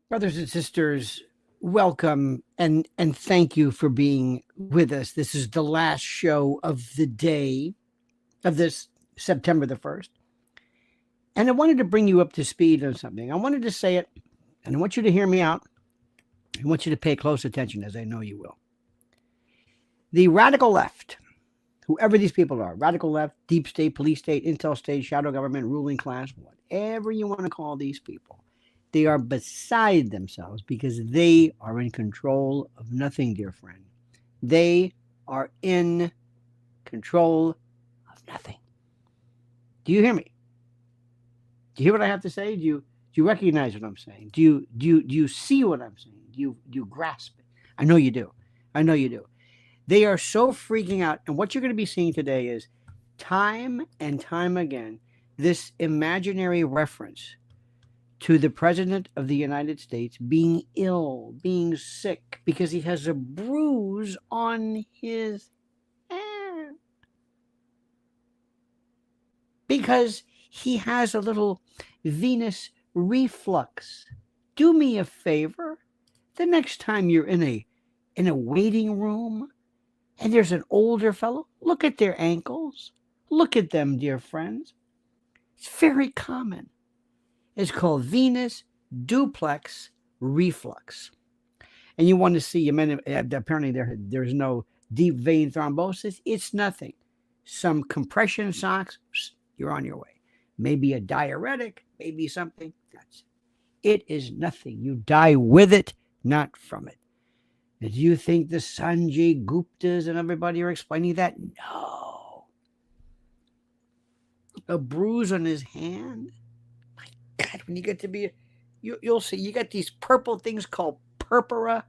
Brothers and sisters, welcome and thank you for being with us. This is the last show of the day of this September the 1st. And I wanted to bring you up to speed on something. I wanted to say it, and I want you to hear me out. I want you to pay close attention, as I know you will. The radical left, whoever these people are, radical left, deep state, police state, intel state, shadow government, ruling class, whatever you want to call these people, they are beside themselves because they are in control of nothing, dear friend. They are in control of nothing. Do you hear me? Do you hear what I have to say? Do you recognize what I'm saying? Do you see what I'm saying? Do you grasp it? I know you do. I know you do. They are so freaking out, and what you're going to be seeing today is time and time again this imaginary reference to the President of the United States being ill, being sick, because he has a bruise on his hand. Because he has a little Venus reflux. Do me a favor. The next time you're in a waiting room and there's an older fellow, look at their ankles. Look at them, dear friends. It's very common. It's called Venus duplex reflux. And you want to see, apparently there's no deep vein thrombosis. It's nothing. Some compression socks, you're on your way. Maybe a diuretic, maybe something. That's it. It is nothing. You die with it, not from it. Do you think the Sanjay Guptas and everybody are explaining that? No. A bruise on his hand? My God, when you get to be, you'll see, you got these purple things called purpura.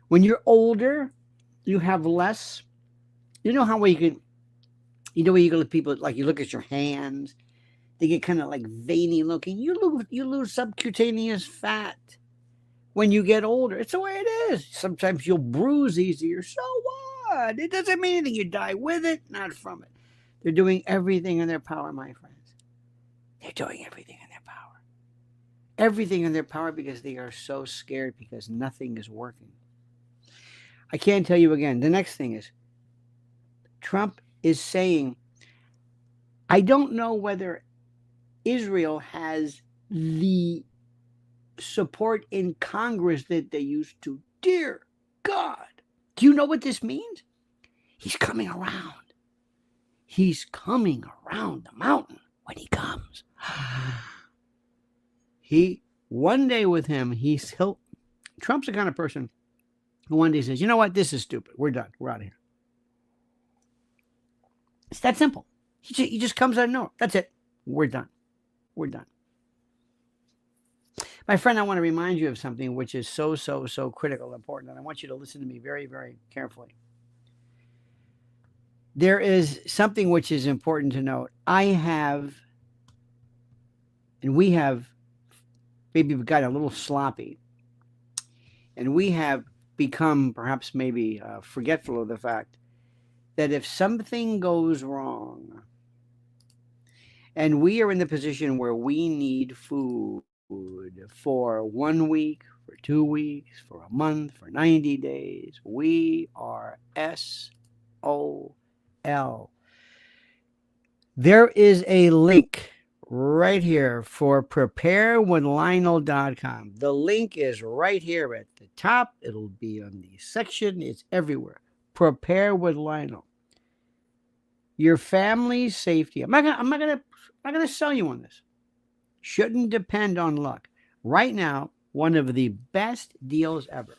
When you're older, you have less. You know how where you go to people, like you look at your hands, they get kind of like veiny looking. You lose subcutaneous fat when you get older. It's the way it is. Sometimes you'll bruise easier. So what? It doesn't mean anything. You die with it, not from it. They're doing everything in their power, my friends. They're doing everything in their power. Everything in their power because they are so scared because nothing is working. I can't tell you again. The next thing is Trump is saying, I don't know whether Israel has the support in Congress that they used to. Dear God, do you know what this means? He's coming around. He's coming around the mountain when he comes. One day with him, Trump's the kind of person who one day says, you know what, this is stupid. We're done. We're out of here. It's that simple. He just comes out of nowhere. That's it. We're done. We're done. My friend, I want to remind you of something which is so critical, important, and I want you to listen to me very, very carefully. There is something which is important to note. We have, maybe we've got a little sloppy, and we have become perhaps maybe forgetful of the fact that if something goes wrong and we are in the position where we need food for 1 week, for 2 weeks, for a month, for 90 days, we are SOL. There is a link right here for preparewithlionel.com. The link is right here at the top. It'll be on the section. It's everywhere. Prepare with Lionel. Your family's safety. I'm not gonna sell you on this. Shouldn't depend on luck. Right now, one of the best deals ever.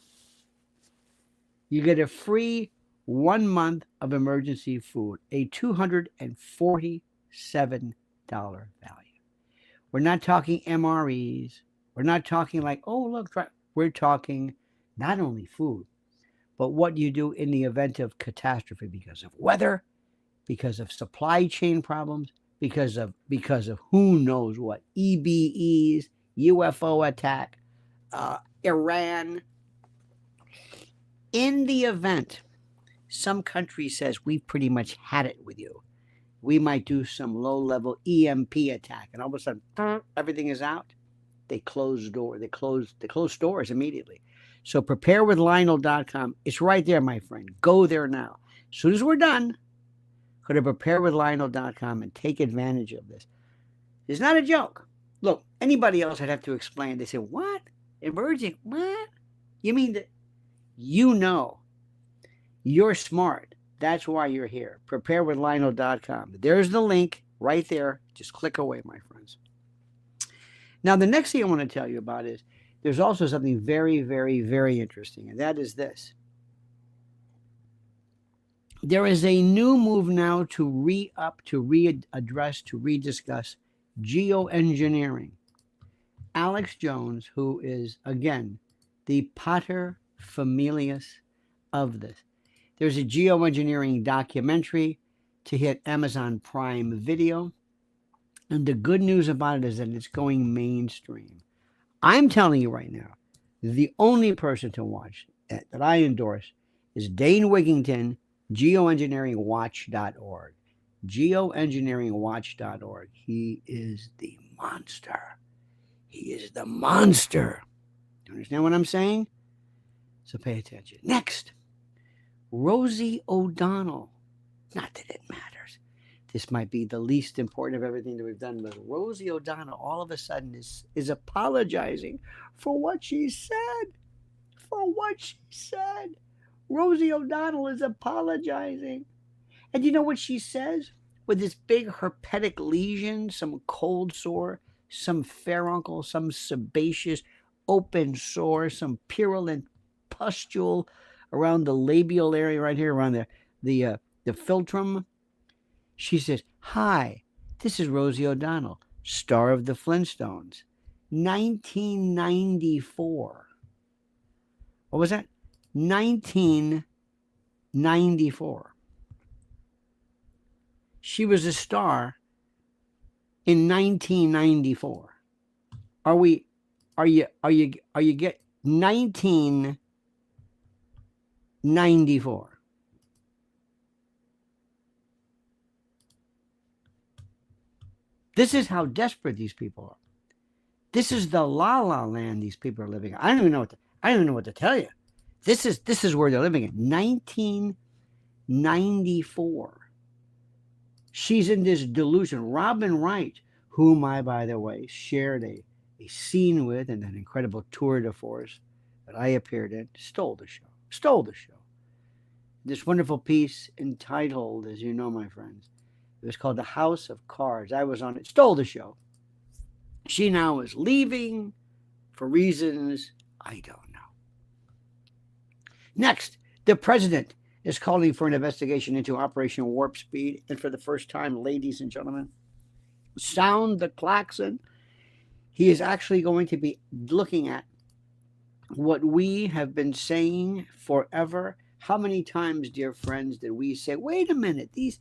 You get a free 1 month of emergency food, a $247 value. We're not talking MREs. We're not talking like, oh, look, we're talking not only food, but what you do in the event of catastrophe because of weather, because of supply chain problems, because of who knows what, EBEs, UFO attack, Iran. In the event some country says we've pretty much had it with you, we might do some low-level EMP attack, and all of a sudden, everything is out. they close stores immediately. So preparewithlionel.com. It's right there, my friend. Go there now. As soon as we're done, go to preparewithlionel.com and take advantage of this. It's not a joke. Look, anybody else I'd have to explain. They say, what? Emerging? What? You mean that you know you're smart. That's why you're here. Preparewithlionel.com. There's the link right there. Just click away, my friends. Now, the next thing I want to tell you about is there's also something very, very, very interesting, and that is this. There is a new move now to readdress, to rediscuss geoengineering. Alex Jones, who is, again, the pater familias of this. There's a geoengineering documentary to hit Amazon Prime Video. And the good news about it is that it's going mainstream. I'm telling you right now, the only person to watch that I endorse is Dane Wigington, geoengineeringwatch.org. Geoengineeringwatch.org. He is the monster. He is the monster. Do you understand what I'm saying? So pay attention. Next, Rosie O'Donnell. Not that it matters. This might be the least important of everything that we've done, but Rosie O'Donnell all of a sudden is apologizing for what she said. For what she said. Rosie O'Donnell is apologizing. And you know what she says? With this big herpetic lesion, some cold sore, some furuncle, some sebaceous open sore, some purulent pustule around the labial area right here, around the philtrum. She says, hi, this is Rosie O'Donnell, star of the Flintstones. 1994. What was that? 1994. She was a star in 1994. Are you get 1994? This is how desperate these people are. This is the la la land these people are living in. I don't even know what to tell you. This is where they're living in. 1994. She's in this delusion. Robin Wright, whom I, by the way, shared a scene with in an incredible tour de force that I appeared in, stole the show. This wonderful piece entitled, as you know, my friends, it was called The House of Cards. I was on it, stole the show. She now is leaving for reasons I don't know. Next, the president is calling for an investigation into Operation Warp Speed. And for the first time, ladies and gentlemen, sound the klaxon. He is actually going to be looking at what we have been saying forever. How many times, dear friends, did we say, wait a minute, these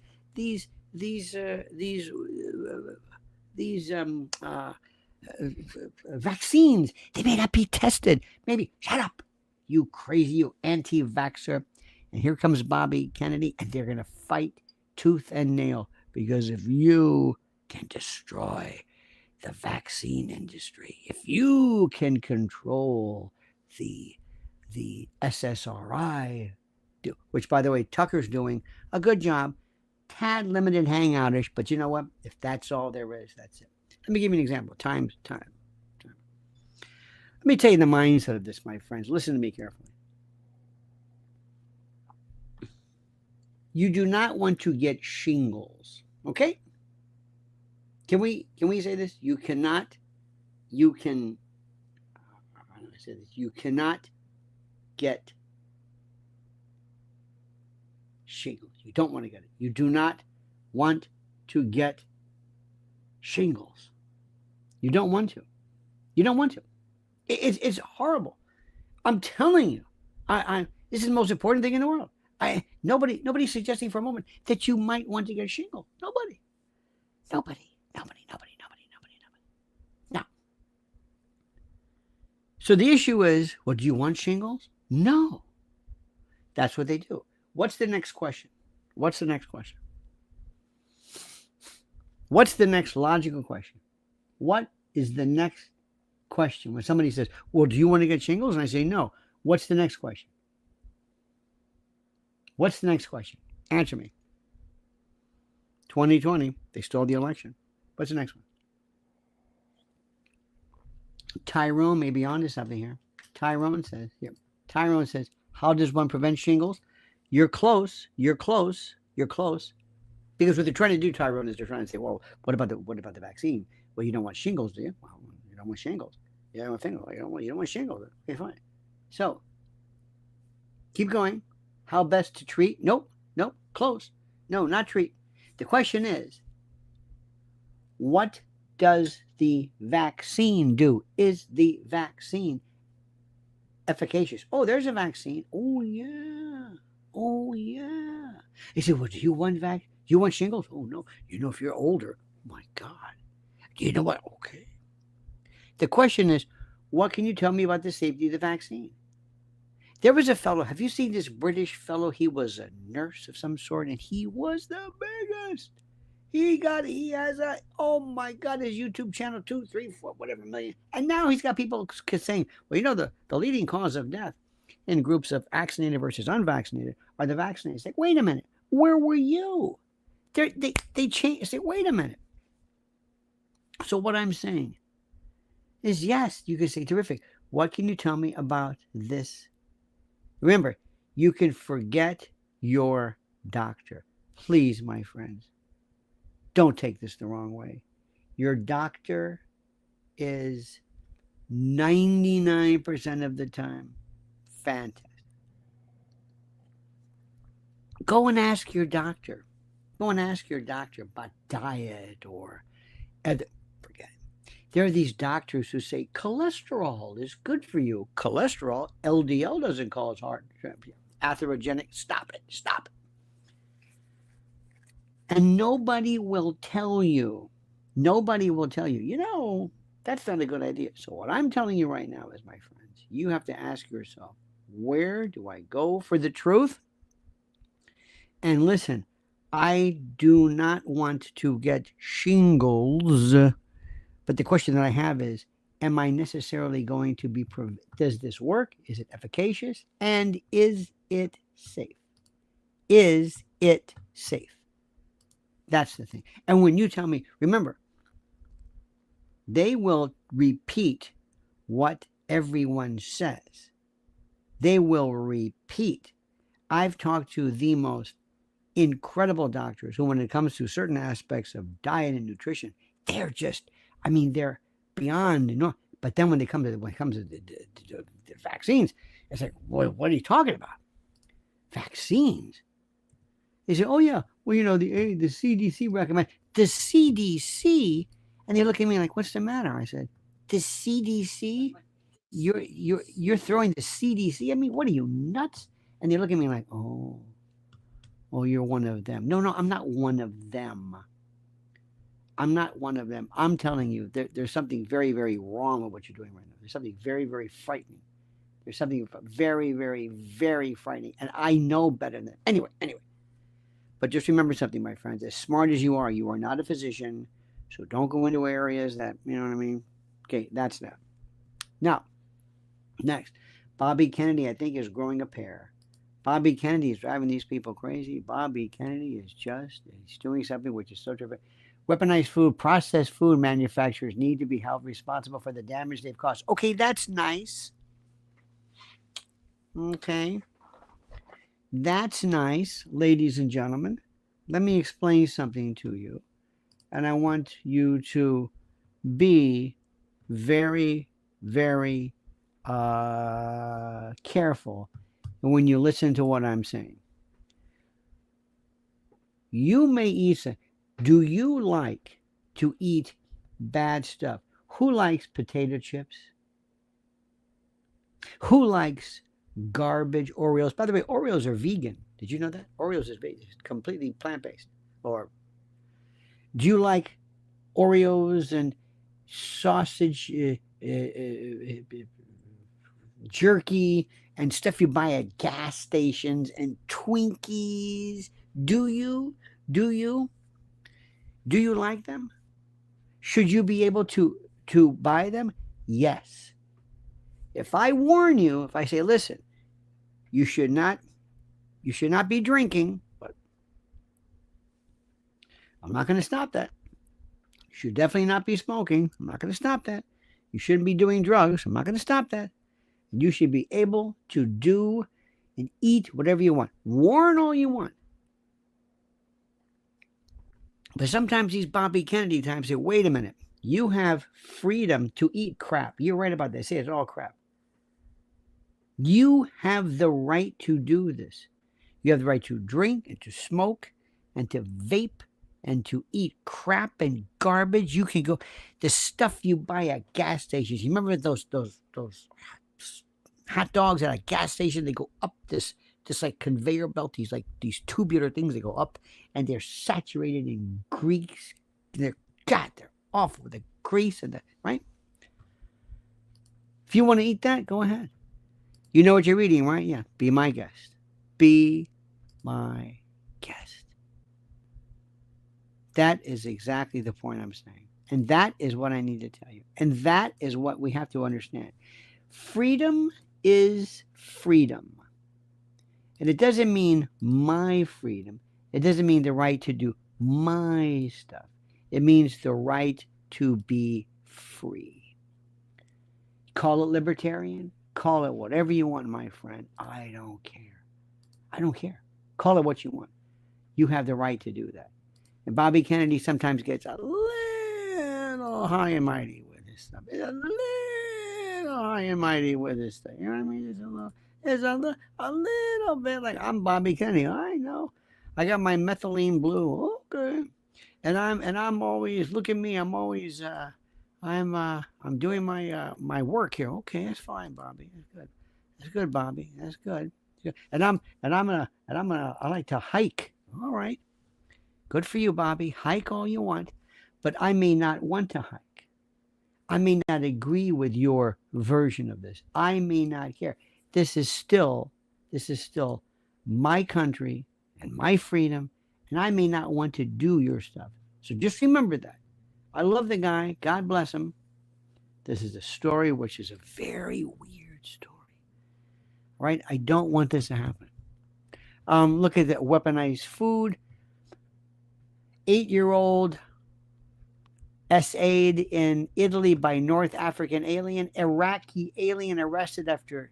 vaccines, they may not be tested. Maybe, shut up, you crazy, you anti-vaxxer. And here comes Bobby Kennedy, and they're going to fight tooth and nail, because if you can destroy the vaccine industry, if you can control the SSRI, which, by the way, Tucker's doing a good job, tad limited hangoutish, but you know what? If that's all there is, that's it. Let me give you an example. Time. Let me tell you the mindset of this, my friends. Listen to me carefully. You do not want to get shingles, okay? Can we say this? You cannot get shingles. You don't want to get it. You do not want to get shingles. You don't want to. It's horrible. I'm telling you. This is the most important thing in the world. Nobody's suggesting for a moment that you might want to get shingles. Nobody. Now. So the issue is, well, do you want shingles? No. That's what they do. What's the next question? What's the next logical question? What is the next question. When somebody says, well, do you want to get shingles? And I say, no. What's the next question? What's the next question? Answer me. 2020, they stole the election. What's the next one? Tyrone may be onto something here. Tyrone says, how does one prevent shingles? You're close. Because what they're trying to do, Tyrone, is they're trying to say, well, what about the vaccine? Well, you don't want shingles, do you? Well, you don't want shingles. You don't want shingles. You don't want shingles. Okay, fine. So, keep going. How best to treat? Nope. Close. No, not treat. The question is, what does the vaccine do? Is the vaccine efficacious? Oh, there's a vaccine. Oh, yeah. He said, well, do you want you want shingles? Oh, no. If you're older, my God. Do you know what? Okay. The question is, what can you tell me about the safety of the vaccine? There was a fellow, have you seen this British fellow? He was a nurse of some sort, and he was the biggest. He has oh my God, his YouTube channel, 2, 3, 4, whatever million. And now he's got people saying, well, the leading cause of death in groups of vaccinated versus unvaccinated are the vaccinated. It's like, wait a minute, where were you? They changed. Say, wait a minute. So what I'm saying is, yes, you can say, terrific. What can you tell me about this? Remember, you can forget your doctor. Please, my friends, don't take this the wrong way. Your doctor is 99% of the time fantastic. Go and ask your doctor. About diet or forget it. There are these doctors who say cholesterol is good for you. Cholesterol, LDL doesn't cause heart atherogenic. Stop it. And nobody will tell you, that's not a good idea. So what I'm telling you right now is, my friends, you have to ask yourself, where do I go for the truth? And listen, I do not want to get shingles, but the question that I have is, am I necessarily going to be, does this work? Is it efficacious? And is it safe? Is it safe? That's the thing. And when you tell me, remember, they will repeat what everyone says. They will repeat. I've talked to the most incredible doctors who, when it comes to certain aspects of diet and nutrition, they're just, they're beyond normal. But then when it comes to the vaccines, it's like, well, what are you talking about? Vaccines? They say, oh yeah, well, the CDC recommend the CDC, and they look at me like, what's the matter? I said, the CDC? You're throwing the CDC? What are you, nuts? And they look at me like, oh, you're one of them. No, I'm not one of them. I'm telling you, there's something very, very wrong with what you're doing right now. There's something very, very frightening. There's something very, very, very frightening. And I know better than that. Anyway. But just remember something, my friends. As smart as you are not a physician. So don't go into areas that, you know what I mean? Okay, that's that. Now, next. Bobby Kennedy, I think, is growing a pair. Bobby Kennedy is driving these people crazy. Bobby Kennedy is he's doing something which is so terrific. Weaponized food, processed food manufacturers need to be held responsible for the damage they've caused. Okay, that's nice. Okay. That's nice, ladies and gentlemen. Let me explain something to you. And I want you to be very, very careful when you listen to what I'm saying. You may eat. Do you like to eat bad stuff? Who likes potato chips? Who likes garbage Oreos? By the way, Oreos are vegan. Did you know that? Oreos is completely plant-based. Or do you like Oreos and sausage jerky and stuff you buy at gas stations and Twinkies? Do you like them? Should you be able to buy them? Yes. If I warn you, if I say, listen, you should not be drinking, but I'm not going to stop that. You should definitely not be smoking. I'm not going to stop that. You shouldn't be doing drugs. I'm not going to stop that. You should be able to do and eat whatever you want. Warn all you want. But sometimes these Bobby Kennedy times say, wait a minute. You have freedom to eat crap. You're right about this. Say it's all crap. You have the right to do this. You have the right to drink and to smoke and to vape and to eat crap and garbage. You can go, the stuff you buy at gas stations. You remember those hot dogs at a gas station? They go up this like conveyor belt. These tubular things. They go up and they're saturated in grease. They're awful. The grease and the right. If you want to eat that, go ahead. You know what you're eating, right? Yeah. Be my guest. Be my guest. That is exactly the point I'm saying. And that is what I need to tell you. And that is what we have to understand. Freedom is freedom. And it doesn't mean my freedom. It doesn't mean the right to do my stuff. It means the right to be free. Call it libertarian. Call it whatever you want, my friend. I don't care. I don't care. Call it what you want. You have the right to do that. And Bobby Kennedy sometimes gets a little high and mighty with his stuff. It's a little high and mighty with his thing. You know what I mean? It's a little bit like, I'm Bobby Kennedy. I know. I got my methylene blue. Okay. And I'm always, look at me. I'm always I'm doing my work here. Okay, that's fine, Bobby. That's good. That's good, Bobby. That's good. And I like to hike. All right. Good for you, Bobby. Hike all you want, but I may not want to hike. I may not agree with your version of this. I may not care. This is still my country and my freedom, and I may not want to do your stuff. So just remember that. I love the guy. God bless him. This is a story which is a very weird story. Right? I don't want this to happen. Look at that weaponized food. 8-year-old essayed in Italy by North African alien. Iraqi alien arrested after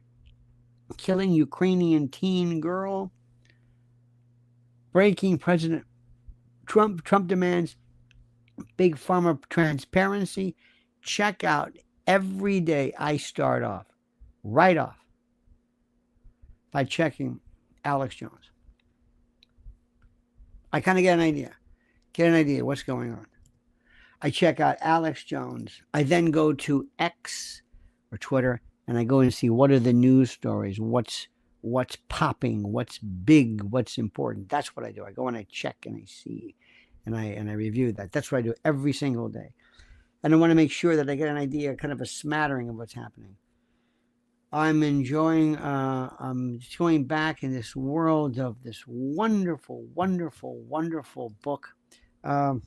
killing Ukrainian teen girl. Breaking President Trump. Trump demands big pharma transparency. Check out every day. I start off right off by checking Alex Jones. I kind of get an idea what's going on. I check out Alex Jones. I then go to X or Twitter and I go and see what are the news stories, what's popping, what's big, what's important. That's what I do. I go and I check and I see. And I review that. That's what I do every single day. And I want to make sure that I get an idea, kind of a smattering of what's happening. I'm enjoying, I'm going back in this world of this wonderful, wonderful, wonderful book about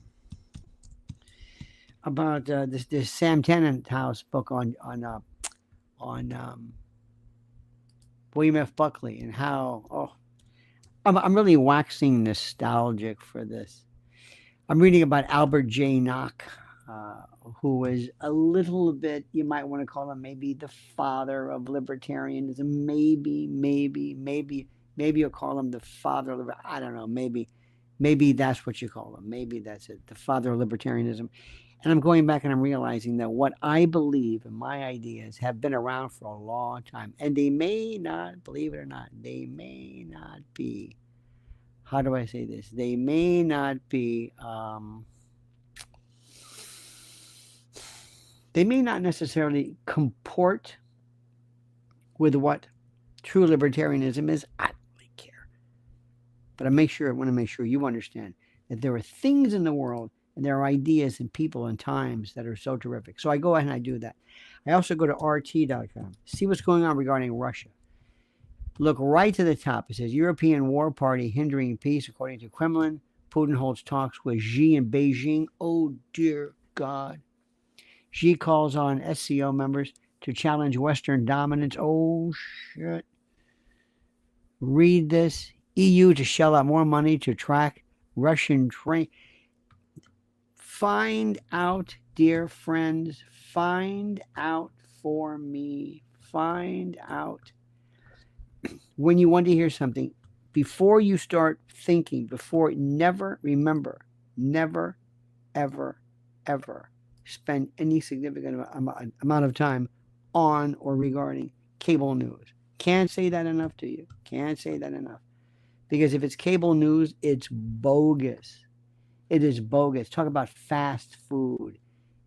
this Sam Tennant House book on William F. Buckley and how, I'm really waxing nostalgic for this. I'm reading about Albert J. Nock, who was a little bit, you might want to call him maybe the father of libertarianism. Maybe you'll call him the father of, I don't know, maybe that's what you call him. Maybe that's it, the father of libertarianism. And I'm going back and I'm realizing that what I believe and my ideas have been around for a long time. And they may not, believe it or not, they may not be, how do I say this? They may not be, they may not necessarily comport with what true libertarianism is. I don't really care. But I want to make sure you understand that there are things in the world and there are ideas and people and times that are so terrific. So I go ahead and I do that. I also go to RT.com, see what's going on regarding Russia. Look right to the top. It says European War Party hindering peace, according to Kremlin. Putin holds talks with Xi in Beijing. Oh, dear God. Xi calls on SCO members to challenge Western dominance. Oh, shit. Read this. EU to shell out more money to track Russian train. Find out, dear friends. Find out for me. Find out. When you want to hear something, before you start thinking, remember, never, ever, ever spend any significant amount of time on or regarding cable news. Can't say that enough to you. Can't say that enough. Because if it's cable news, it's bogus. It is bogus. Talk about fast food.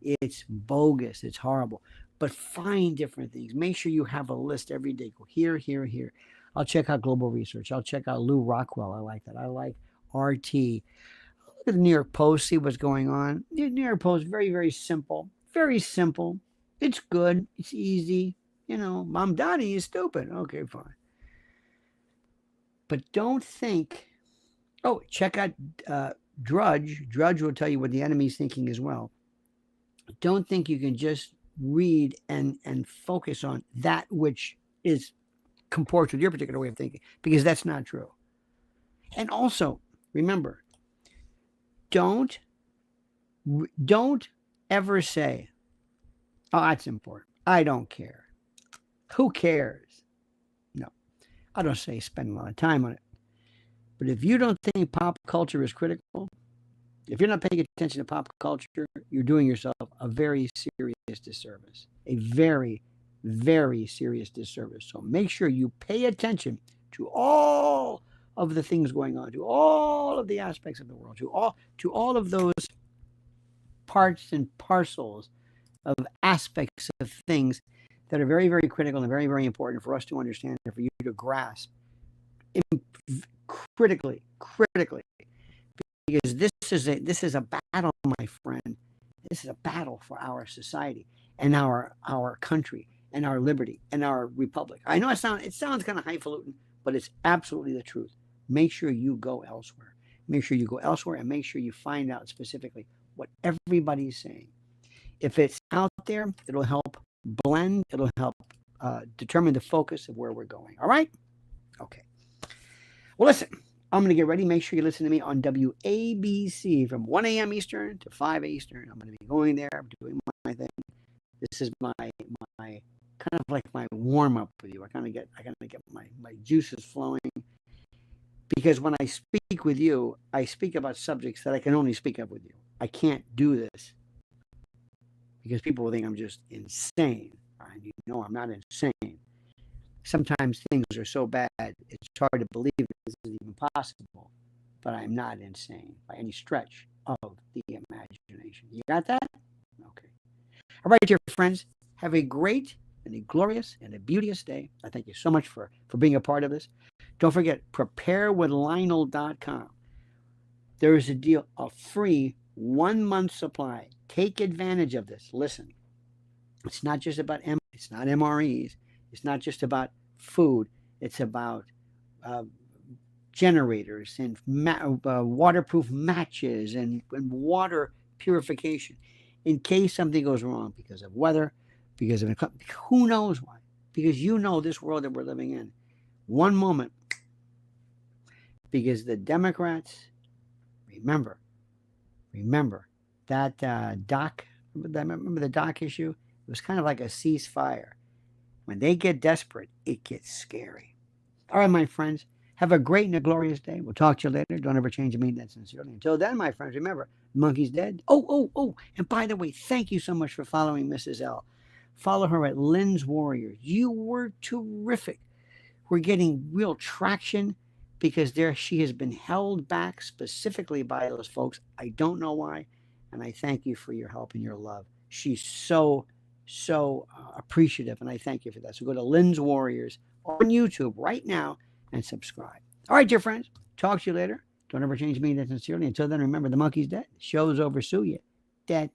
It's bogus. It's horrible. But find different things. Make sure you have a list every day. Go here, here, here. I'll check out Global Research. I'll check out Lou Rockwell. I like that. I like RT. Look at the New York Post, see what's going on. The New York Post, very, very simple. Very simple. It's good. It's easy. You know, Mom Donnie is stupid. Okay, fine. But don't think, oh, check out Drudge. Drudge will tell you what the enemy's thinking as well. Don't think you can just read and focus on that which is comports with your particular way of thinking, because that's not true. And also, remember, don't ever say, oh, that's important. I don't care. Who cares? No, I don't say spend a lot of time on it. But if you don't think pop culture is critical, if you're not paying attention to pop culture, you're doing yourself a very serious disservice. A very, very serious disservice. So make sure you pay attention to all of the things going on, to all of the aspects of the world, to all of those parts and parcels of aspects of things that are very, very critical and very, very important for us to understand and for you to grasp critically, because this is a battle, my friend. This is a battle for our society and our country and our liberty and our republic. I know it sounds kind of highfalutin, but it's absolutely the truth. Make sure you go elsewhere. Make sure you go elsewhere and make sure you find out specifically what everybody's saying. If it's out there, it'll help blend. It'll help determine the focus of where we're going. All right? Okay. Well, listen, I'm going to get ready. Make sure you listen to me on WABC from 1 a.m. Eastern to 5 Eastern. I'm going to be going there, doing my thing. This is my kind of like my warm up with you. I kind of get my juices flowing, because when I speak with you, I speak about subjects that I can only speak of with you. I can't do this because people will think I'm just insane. And you know I'm not insane. Sometimes things are so bad, it's hard to believe this is even possible. But I'm not insane by any stretch of the imagination. You got that? Okay. All right, dear friends, have a great and a glorious and a beauteous day. I thank you so much for being a part of this. Don't forget, preparewithlionel.com. There is a deal, a free 1 month supply. Take advantage of this. Listen, it's not just about it's not MREs. It's not just about food. It's about generators and waterproof matches and water purification in case something goes wrong because of weather, because of who knows why. Because you know this world that we're living in. One moment, because the Democrats, remember that doc. Remember the doc issue? It was kind of like a ceasefire. When they get desperate, it gets scary. All right, my friends, have a great and a glorious day. We'll talk to you later. Don't ever change your meaning that sincerely. Until then, my friends, remember, the monkey's dead. Oh, and by the way, thank you so much for following Mrs. L. Follow her at Lynn's Warriors. You were terrific. We're getting real traction because she has been held back specifically by those folks. I don't know why, and I thank you for your help and your love. She's so appreciative, and I thank you for that. So go to Lynn's Warriors on YouTube right now and subscribe. All right, dear friends, talk to you later. Don't ever change me that sincerely. Until then, remember, the monkey's dead. Show's over. Sue you. Dad.